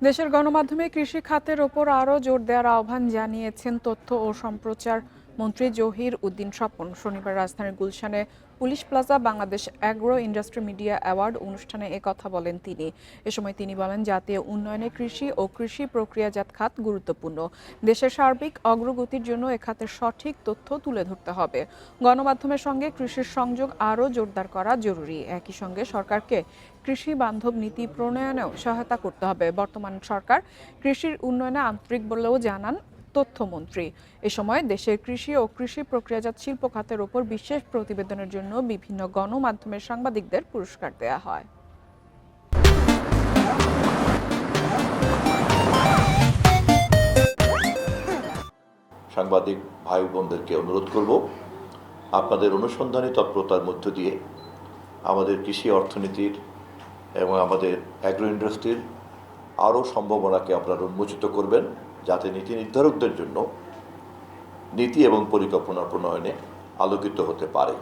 দেশের গণমাধ্যমে কৃষি খাতের ওপর আরও জোর দেওয়ার আহ্বান জানিয়েছেন তথ্য ও সম্প্রচার মন্ত্রী জহির উদ্দিন স্বপন। শনিবার রাজধানীর গুলশানে police plaza Bangladesh agro industry media award অনুষ্ঠানে একথা বলেন তিনি। এ সময় তিনি বলেন, জাতীয় উন্নয়নে কৃষি ও কৃষি প্রক্রিয়াজাত খাত গুরুত্বপূর্ণ। দেশের সার্বিক অগ্রগতির জন্য এ খাতের সঠিক তথ্য তুলে ধরতে হবে। গণমাধ্যমের সঙ্গে কৃষির সংযোগ আরও জোরদার করা জরুরি। একই সঙ্গে সরকারকে কৃষি বান্ধব নীতি প্রণয়নেও সহায়তা করতে হবে। বর্তমান সরকার কৃষির উন্নয়নে আন্তরিক বলেও জানান তথ্যমন্ত্রী। এ সময় দেশের কৃষি ও কৃষি প্রক্রিয়াজাত শিল্প খাতের উপর বিশেষ প্রতিবেদনের জন্য বিভিন্ন গণমাধ্যমের সাংবাদিকদের পুরস্কার দেয়া হয়। সাংবাদিক ভাই বোনদেরকে অনুরোধ করব, আপনাদের অনুসন্ধানী তৎপরতার মধ্য দিয়ে আমাদের কৃষি অর্থনীতির এবং আমাদের অ্যাগ্রো ইন্ডাস্ট্রির আরও সম্ভাবনাকে আপনারা উন্মোচিত করবেন, যাতে নীতি নির্ধারকদের জন্য নীতি এবং পরিকল্পনা প্রণয়নে আলোকিত হতে পারে।